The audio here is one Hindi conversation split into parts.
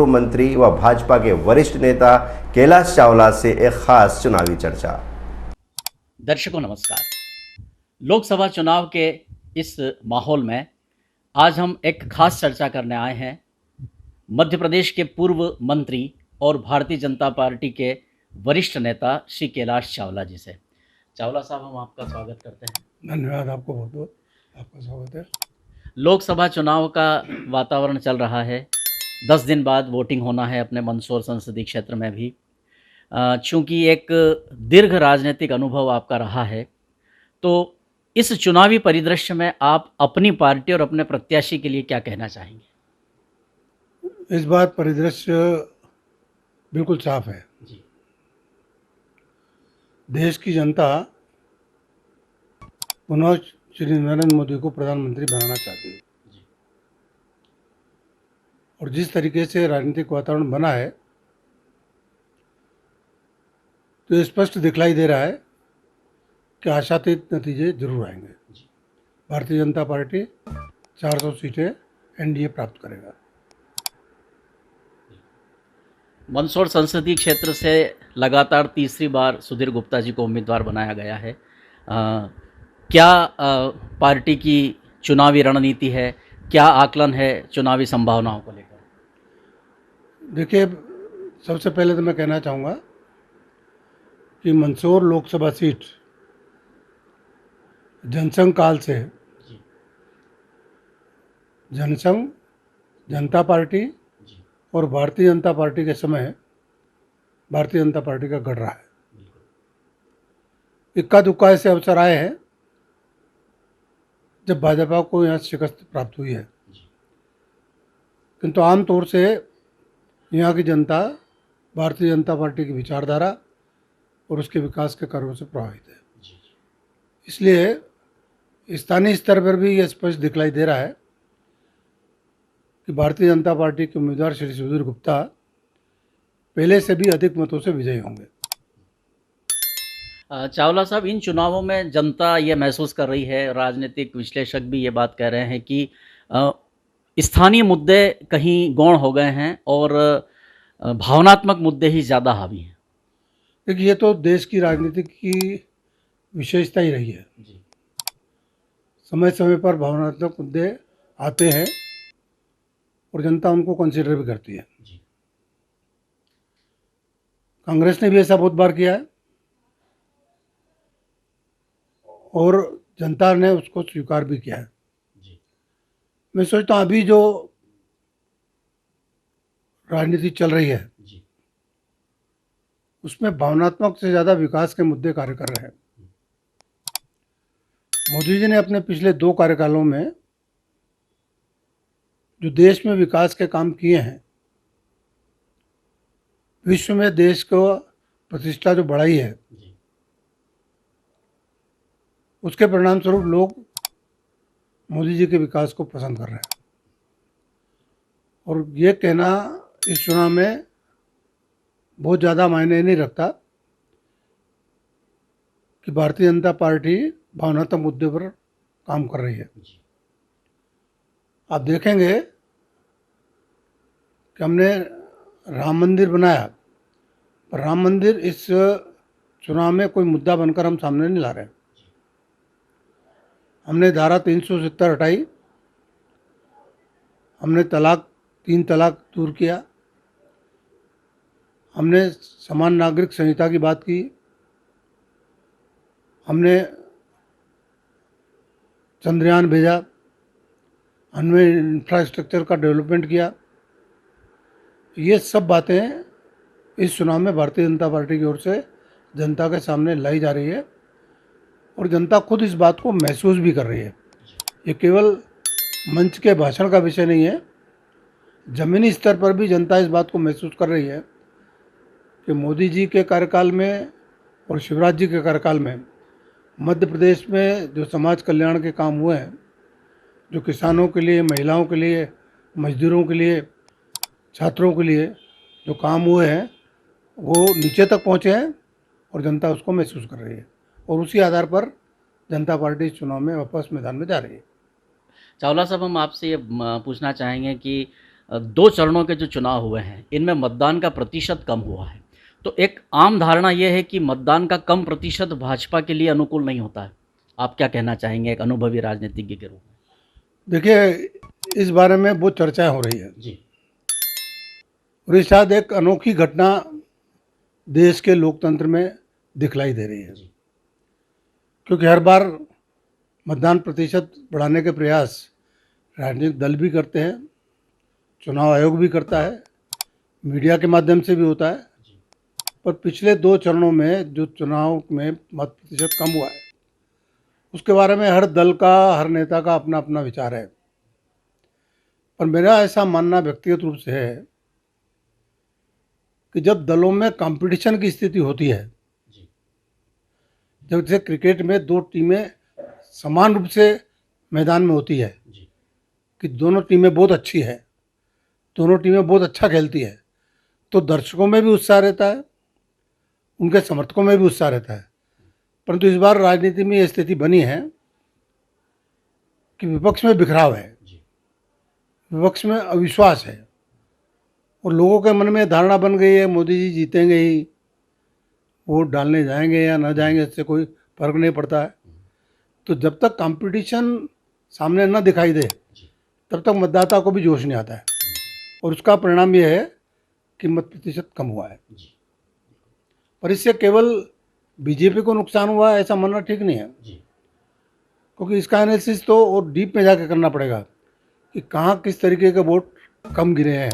पूर्व मंत्री व भाजपा के वरिष्ठ नेता कैलाश चावला से एक खास चुनावी चर्चा। दर्शकों नमस्कार। लोकसभा चुनाव के इस माहौल में आज हम एक खास चर्चा करने आए हैं मध्य प्रदेश के पूर्व मंत्री और भारतीय जनता पार्टी के वरिष्ठ नेता श्री कैलाश चावला जी से। चावला साहब, हम आपका स्वागत करते हैं। धन्यवाद, आपको बहुत बहुत आपका स्वागत है। लोकसभा चुनाव का वातावरण चल रहा है। 10 दिन बाद वोटिंग होना है अपने मंदसौर संसदीय क्षेत्र में भी। चूँकि एक दीर्घ राजनीतिक अनुभव आपका रहा है, तो इस चुनावी परिदृश्य में आप अपनी पार्टी और अपने प्रत्याशी के लिए क्या कहना चाहेंगे? इस बार परिदृश्य बिल्कुल साफ है जी। देश की जनता पुनः श्री नरेंद्र मोदी को प्रधानमंत्री बनाना चाहती है जी। और जिस तरीके से राजनीतिक वातावरण बना है तो स्पष्ट दिखलाई दे रहा है कि आशातीत नतीजे जरूर आएंगे। भारतीय जनता पार्टी 400 सीटें एनडीए प्राप्त करेगा। मंदसौर संसदीय क्षेत्र से लगातार तीसरी बार सुधीर गुप्ता जी को उम्मीदवार बनाया गया है। क्या पार्टी की चुनावी रणनीति है, क्या आकलन है चुनावी संभावनाओं को लेकर? देखिए, सबसे पहले तो मैं कहना चाहूँगा कि मंदसौर लोकसभा सीट जनसंघ काल से जनसंघ, जनता पार्टी और भारतीय जनता पार्टी के समय भारतीय जनता पार्टी का गढ़ रहा है। इक्का दुक्का ऐसे अवसर आए हैं जब भाजपा को यहाँ शिकस्त प्राप्त हुई है, किंतु आमतौर से यहाँ की जनता भारतीय जनता पार्टी की विचारधारा और उसके विकास के कार्यों से प्रभावित है। इसलिए स्थानीय स्तर पर भी यह स्पष्ट दिखलाई दे रहा है कि भारतीय जनता पार्टी के उम्मीदवार श्री सुधीर गुप्ता पहले से भी अधिक मतों से विजयी होंगे। चावला साहब, इन चुनावों में जनता ये महसूस कर रही है, राजनीतिक विश्लेषक भी ये बात कह रहे हैं कि स्थानीय मुद्दे कहीं गौण हो गए हैं और भावनात्मक मुद्दे ही ज़्यादा हावी हैं। देखिए, ये तो देश की राजनीति की विशेषता ही रही है। समय समय पर भावनात्मक मुद्दे आते हैं और जनता उनको कंसीडर भी करती है। कांग्रेस ने भी ऐसा बहुत बार किया है और जनता ने उसको स्वीकार भी किया है। मैं सोचता हूँ अभी जो राजनीति चल रही है उसमें भावनात्मक से ज़्यादा विकास के मुद्दे कार्य कर रहे हैं। मोदी जी ने अपने पिछले 2 कार्यकालों में जो देश में विकास के काम किए हैं, विश्व में देश को प्रतिष्ठा जो बढ़ाई है, उसके परिणाम स्वरूप लोग मोदी जी के विकास को पसंद कर रहे हैं। और ये कहना इस चुनाव में बहुत ज़्यादा मायने नहीं रखता कि भारतीय जनता पार्टी भावनात्मक मुद्दे पर काम कर रही है। आप देखेंगे कि हमने राम मंदिर बनाया, पर राम मंदिर इस चुनाव में कोई मुद्दा बनकर हम सामने नहीं ला रहे। हमने धारा 370 हटाई, हमने 3 तलाक दूर किया, हमने समान नागरिक संहिता की बात की, हमने चंद्रयान भेजा, हमने इंफ्रास्ट्रक्चर का डेवलपमेंट किया। ये सब बातें इस चुनाव में भारतीय जनता पार्टी की ओर से जनता के सामने लाई जा रही है और जनता खुद इस बात को महसूस भी कर रही है। ये केवल मंच के भाषण का विषय नहीं है, ज़मीनी स्तर पर भी जनता इस बात को महसूस कर रही है कि मोदी जी के कार्यकाल में और शिवराज जी के कार्यकाल में मध्य प्रदेश में जो समाज कल्याण के काम हुए हैं, जो किसानों के लिए, महिलाओं के लिए, मजदूरों के लिए, छात्रों के लिए जो काम हुए हैं, वो नीचे तक पहुँचे हैं और जनता उसको महसूस कर रही है और उसी आधार पर जनता पार्टी इस चुनाव में वापस मैदान में जा रही है। चावला साहब, हम आपसे ये पूछना चाहेंगे कि दो चरणों के जो चुनाव हुए हैं इनमें मतदान का प्रतिशत कम हुआ है, तो एक आम धारणा यह है कि मतदान का कम प्रतिशत भाजपा के लिए अनुकूल नहीं होता है। आप क्या कहना चाहेंगे एक अनुभवी राजनीतिज्ञ के रूप में? देखिए, इस बारे में बहुत चर्चाएं हो रही है जी और ये शायद एक अनोखी घटना देश के लोकतंत्र में दिखलाई दे रही है, जी क्योंकि हर बार मतदान प्रतिशत बढ़ाने के प्रयास राजनीतिक दल भी करते हैं, चुनाव आयोग भी करता है, मीडिया के माध्यम से भी होता है, पर पिछले दो चरणों में जो चुनाव में मत प्रतिशत कम हुआ है उसके बारे में हर दल का, हर नेता का अपना अपना विचार है। पर मेरा ऐसा मानना व्यक्तिगत रूप से है कि जब दलों में कंपटीशन की स्थिति होती है, जी जब जैसे क्रिकेट में दो टीमें समान रूप से मैदान में होती है जी कि दोनों टीमें बहुत अच्छी है, दोनों टीमें बहुत अच्छा खेलती है, तो दर्शकों में भी उत्साह रहता है, उनके समर्थकों में भी उत्साह रहता है। परंतु इस बार राजनीति में ये स्थिति बनी है कि विपक्ष में बिखराव है, जी विपक्ष में अविश्वास है और लोगों के मन में धारणा बन गई है मोदी जी जीतेंगे ही, वोट डालने जाएंगे या न जाएंगे इससे कोई फर्क नहीं पड़ता है। तो जब तक कंपटीशन सामने न दिखाई दे तब तक मतदाता को भी जोश नहीं आता है और उसका परिणाम यह है कि मत प्रतिशत कम हुआ है। जी पर इससे केवल बीजेपी को नुकसान हुआ है ऐसा मानना ठीक नहीं है, जी क्योंकि इसका एनालिसिस तो और डीप में जाके करना पड़ेगा कि कहाँ किस तरीके के वोट कम गिरे हैं।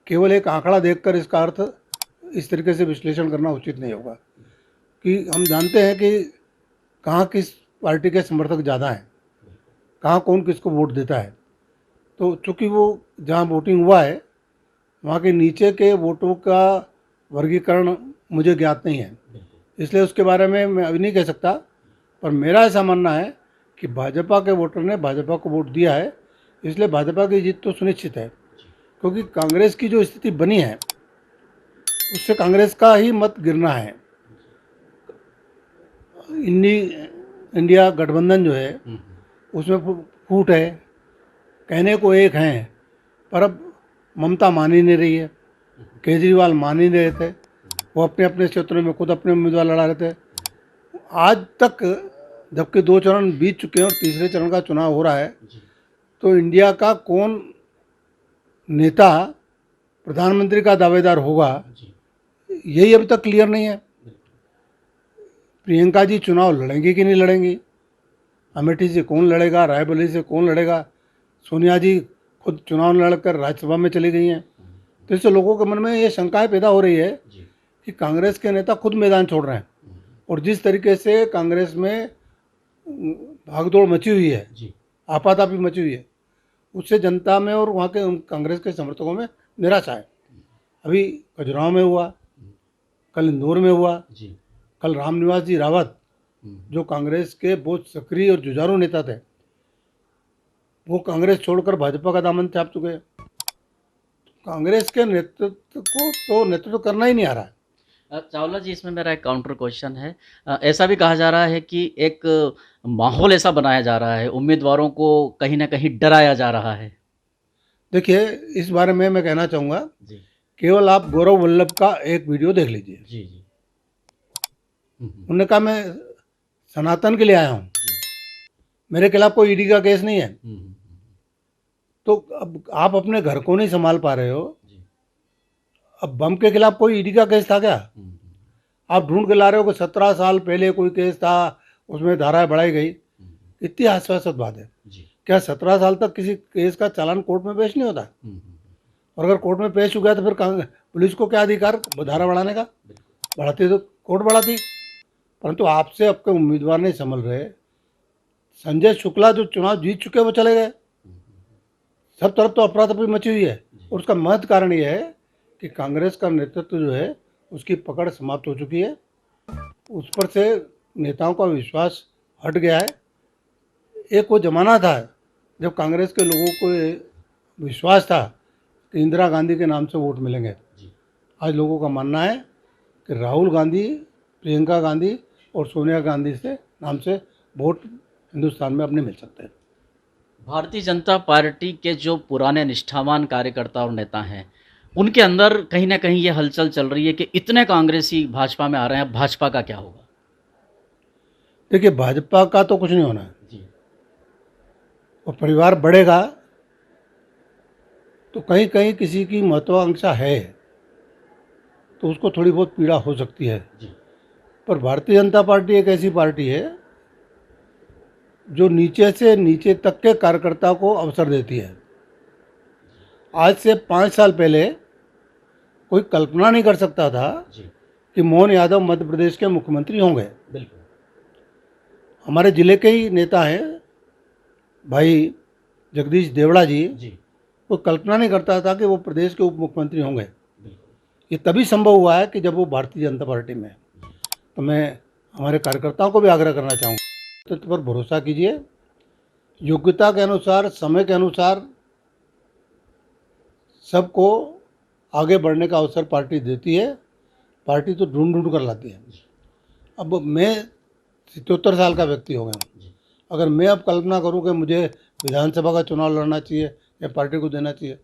केवल एक आंकड़ा देखकर इसका अर्थ इस तरीके से विश्लेषण करना उचित नहीं होगा कि हम जानते हैं कि कहाँ किस पार्टी के समर्थक ज़्यादा हैं, कहाँ कौन किसको वोट देता है। तो चूँकि वो जहाँ वोटिंग हुआ है वहाँ के नीचे के वोटों का वर्गीकरण मुझे ज्ञात नहीं है, इसलिए उसके बारे में मैं अभी नहीं कह सकता। पर मेरा ऐसा मानना है कि भाजपा के वोटर ने भाजपा को वोट दिया है, इसलिए भाजपा की जीत तो सुनिश्चित है, क्योंकि कांग्रेस की जो स्थिति बनी है उससे कांग्रेस का ही मत गिरना है। इंडिया गठबंधन जो है उसमें फूट है, कहने को एक हैं पर अब ममता मान ही नहीं रही है, केजरीवाल मान ही नहीं रहे थे, वो अपने अपने क्षेत्रों में खुद अपने उम्मीदवार लड़ा रहे थे। आज तक जबकि दो चरण बीत चुके हैं और तीसरे चरण का चुनाव हो रहा है, तो इंडिया का कौन नेता प्रधानमंत्री का दावेदार होगा यही अभी तक क्लियर नहीं है। प्रियंका जी चुनाव लड़ेंगी कि नहीं लड़ेंगी, अमेठी से कौन लड़ेगा, रायबरेली से कौन लड़ेगा, सोनिया जी खुद चुनाव लड़कर राज्यसभा में चली गई हैं। तो इससे लोगों के मन में ये शंकाएं पैदा हो रही है कि कांग्रेस के नेता खुद मैदान छोड़ रहे हैं और जिस तरीके से कांग्रेस में भागदौड़ मची हुई है, आपाधापी मची हुई है, उससे जनता में और वहाँ के कांग्रेस के समर्थकों में निराशा है। अभी खजुराहो में हुआ, कल इंदौर में हुआ, कल रामनिवास जी रावत जो कांग्रेस के बहुत सक्रिय और जुझारू नेता थे वो कांग्रेस छोड़कर भाजपा का दामन थाप चुके हैं। कांग्रेस के नेतृत्व को तो नेतृत्व करना ही नहीं आ रहा है। चावला जी, इसमें मेरा एक काउंटर क्वेश्चन है। ऐसा भी कहा जा रहा है कि एक माहौल ऐसा बनाया जा रहा है, उम्मीदवारों को कहीं ना कहीं डराया जा रहा है। देखिए, इस बारे में मैं कहना चाहूँगा, जी केवल आप गौरव वल्लभ का एक वीडियो देख लीजिए। जी जी उन्होंने कहा मैं सनातन के लिए आया हूँ, मेरे खिलाफ कोई ईडी का केस नहीं है। तो अब आप अपने घर को नहीं संभाल पा रहे हो, अब बम के खिलाफ कोई ईडी का केस था क्या? आप ढूंढ के ला रहे हो कि 17 साल पहले कोई केस था, उसमें धाराएं बढ़ाई गई। इतनी हास्यास्पद बात है। क्या 17 साल तक किसी केस का चालान कोर्ट में पेश नहीं होता? और अगर कोर्ट में पेश हो गया तो फिर पुलिस को क्या अधिकार धारा बढ़ाने का? बढ़ाती तो कोर्ट बढ़ाती। परंतु आपसे आपके उम्मीदवार नहीं संभल रहे। संजय शुक्ला जो चुनाव जीत चुके वो चले गए, सब तरफ तो अफरा तफरी मची हुई है। और उसका महत्व कारण ये है कि कांग्रेस का नेतृत्व जो है उसकी पकड़ समाप्त हो चुकी है, उस पर से नेताओं का विश्वास हट गया है। एक वो ज़माना था जब कांग्रेस के लोगों को ये विश्वास था कि इंदिरा गांधी के नाम से वोट मिलेंगे। आज लोगों का मानना है कि राहुल गांधी, प्रियंका गांधी और सोनिया गांधी से नाम से वोट हिंदुस्तान में अब नहीं मिल सकते। भारतीय जनता पार्टी के जो पुराने निष्ठावान कार्यकर्ता और नेता हैं, उनके अंदर कहीं न कहीं ये हलचल चल रही है कि इतने कांग्रेसी भाजपा में आ रहे हैं, अब भाजपा का क्या होगा? देखिए, भाजपा का तो कुछ नहीं होना है। जी, और परिवार बढ़ेगा तो कहीं कहीं किसी की महत्वाकांक्षा है तो उसको थोड़ी बहुत पीड़ा हो सकती है। जी, पर भारतीय जनता पार्टी एक ऐसी पार्टी है जो नीचे से नीचे तक के कार्यकर्ता को अवसर देती है। आज से 5 साल पहले कोई कल्पना नहीं कर सकता था जी, कि मोहन यादव मध्य प्रदेश के मुख्यमंत्री होंगे। बिल्कुल। हमारे ज़िले के ही नेता हैं भाई जगदीश देवड़ा जी, जी, कोई कल्पना नहीं करता था कि वो प्रदेश के उप मुख्यमंत्री होंगे। बिल्कुल। ये तभी संभव हुआ है कि जब वो भारतीय जनता पार्टी में है। तो मैं हमारे कार्यकर्ताओं को भी आग्रह करना चाहूँगा, नेतृत्व पर भरोसा कीजिए, योग्यता के अनुसार, समय के अनुसार सबको आगे बढ़ने का अवसर पार्टी देती है। पार्टी तो ढूंढ ढूंढ कर लाती है। अब मैं 77 साल का व्यक्ति हो गया हूँ। जी, अगर मैं अब कल्पना करूं कि मुझे विधानसभा का चुनाव लड़ना चाहिए या पार्टी को देना चाहिए,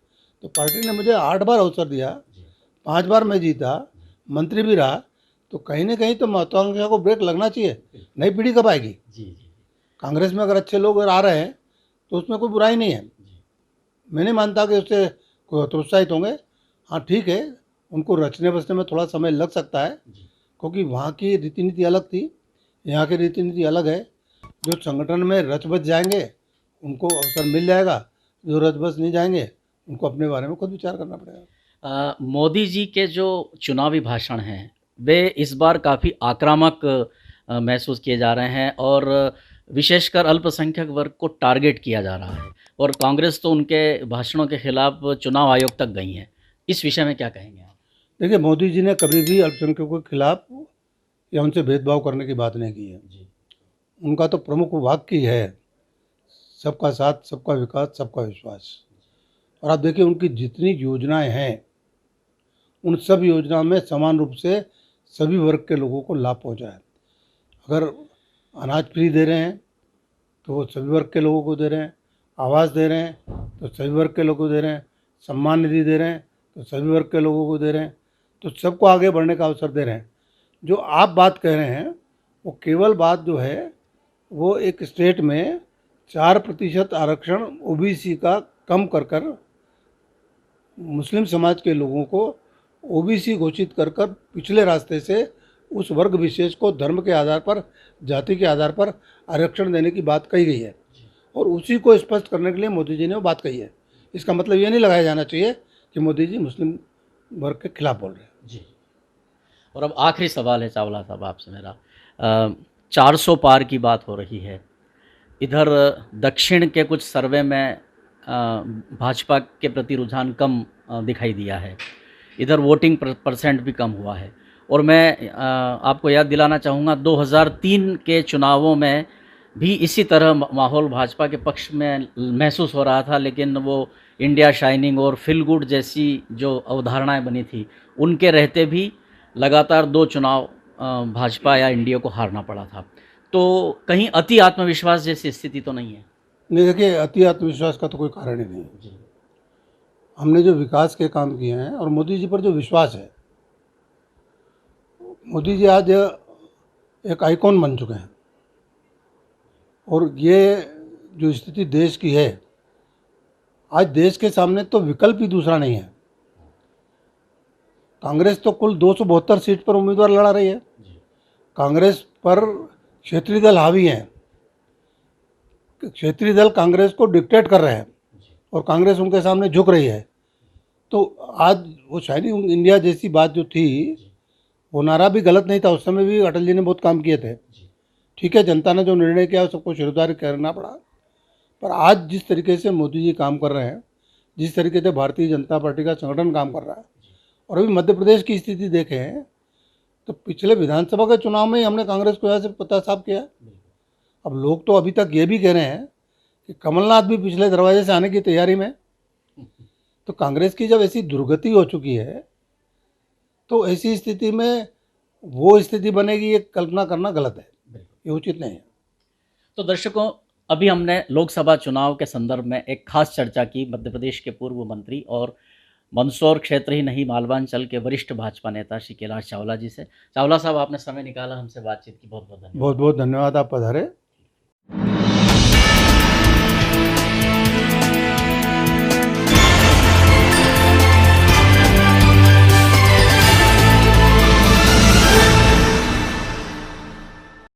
तो पार्टी ने मुझे 8 बार अवसर दिया, जी, 5 बार मैं जीता, मंत्री भी रहा, तो कहीं ना कहीं तो महत्वाकांक्षा को ब्रेक लगना चाहिए। नई पीढ़ी कब आएगी? जी, जी, कांग्रेस में अगर अच्छे लोग अगर आ रहे हैं तो उसमें कोई बुराई नहीं है। जी, मैं नहीं मानता कि उससे कोई हतोत्साहित होंगे। हाँ ठीक है, उनको रचने बसने में थोड़ा समय लग सकता है, जी, क्योंकि वहाँ की रीति नीति अलग थी, यहाँ की रीति नीति अलग है। जो संगठन में रच बच जाएंगे उनको अवसर मिल जाएगा, जो रच बच नहीं जाएंगे उनको अपने बारे में खुद विचार करना पड़ेगा। मोदी जी के जो चुनावी भाषण हैं, वे इस बार काफ़ी आक्रामक महसूस किए जा रहे हैं और विशेषकर अल्पसंख्यक वर्ग को टारगेट किया जा रहा है और कांग्रेस तो उनके भाषणों के खिलाफ चुनाव आयोग तक गई है। इस विषय में क्या कहेंगे आप? देखिए, मोदी जी ने कभी भी अल्पसंख्यकों के खिलाफ या उनसे भेदभाव करने की बात नहीं की है। जी, उनका तो प्रमुख वाक्य ही है, सबका साथ, सबका विकास, सबका विश्वास। और आप देखिए उनकी जितनी योजनाएं हैं उन सब योजनाओं में समान रूप से सभी वर्ग के लोगों को लाभ पहुंचा है। अगर अनाज फ्री दे रहे हैं तो वो सभी वर्ग के लोगों को दे रहे हैं, आवास दे रहे हैं तो सभी वर्ग के लोगों को दे रहे हैं, सम्मान निधि दे रहे हैं तो सभी वर्ग के लोगों को दे रहे हैं, तो सबको आगे बढ़ने का अवसर दे रहे हैं। जो आप बात कह रहे हैं वो केवल बात जो है वो एक स्टेट में 4% आरक्षण ओबीसी का कम कर मुस्लिम समाज के लोगों को ओबीसी घोषित कर पिछले रास्ते से उस वर्ग विशेष को धर्म के आधार पर, जाति के आधार पर आरक्षण देने की बात कही गई है। और उसी को स्पष्ट करने के लिए मोदी जी ने वो बात कही है। इसका मतलब ये नहीं लगाया जाना चाहिए कि मोदी जी मुस्लिम वर्ग के खिलाफ बोल रहे हैं। जी। और अब आखिरी सवाल है चावला साहब आपसे मेरा, 400 पार की बात हो रही है। इधर दक्षिण के कुछ सर्वे में भाजपा के प्रति रुझान कम दिखाई दिया है। इधर वोटिंग परसेंट भी कम हुआ है और मैं आपको याद दिलाना चाहूँगा 2003 के चुनावों में भी इसी तरह माहौल भाजपा के पक्ष में महसूस हो रहा था, लेकिन वो इंडिया शाइनिंग और फील गुड जैसी जो अवधारणाएं बनी थी उनके रहते भी लगातार 2 चुनाव भाजपा या इंडिया को हारना पड़ा था। तो कहीं अति आत्मविश्वास जैसी स्थिति तो नहीं है? नहीं, देखिए अति आत्मविश्वास का तो कोई कारण ही नहीं है। जी, हमने जो विकास के काम किए हैं और मोदी जी पर जो विश्वास है, मोदी जी आज एक आइकॉन बन चुके हैं। और ये जो स्थिति देश की है, आज देश के सामने तो विकल्प ही दूसरा नहीं है। कांग्रेस तो कुल 272 सीट पर उम्मीदवार लड़ा रही है। जी, कांग्रेस पर क्षेत्रीय दल हावी हैं, क्षेत्रीय दल कांग्रेस को डिक्टेट कर रहे हैं जी, और कांग्रेस उनके सामने झुक रही है। तो आज वो शाइनिंग इंडिया जैसी बात जो थी वो नारा भी गलत नहीं था। उस समय भी अटल जी ने बहुत काम किए थे। जी, ठीक है, जनता ने जो निर्णय किया सबको सिरदार करना पड़ा। पर आज जिस तरीके से मोदी जी काम कर रहे हैं, जिस तरीके से भारतीय जनता पार्टी का संगठन काम कर रहा है, और अभी मध्य प्रदेश की स्थिति देखें तो पिछले विधानसभा के चुनाव में ही हमने कांग्रेस को यहाँ से पता साफ किया। अब लोग तो अभी तक ये भी कह रहे हैं कि कमलनाथ भी पिछले दरवाजे से आने की तैयारी में। तो कांग्रेस की जब ऐसी दुर्गति हो चुकी है तो ऐसी स्थिति में वो स्थिति बनेगी, ये कल्पना करना गलत है, बिल्कुल। ये उचित नहीं है। तो दर्शकों, अभी हमने लोकसभा चुनाव के संदर्भ में एक खास चर्चा की मध्य प्रदेश के पूर्व मंत्री और मंदसौर क्षेत्र ही नहीं मालवांचल के वरिष्ठ भाजपा नेता श्री कैलाश चावला जी से। चावला साहब, आपने समय निकाला हमसे बातचीत की, बहुत बहुत धन्यवाद। बहुत बहुत धन्यवाद, आप पधारे।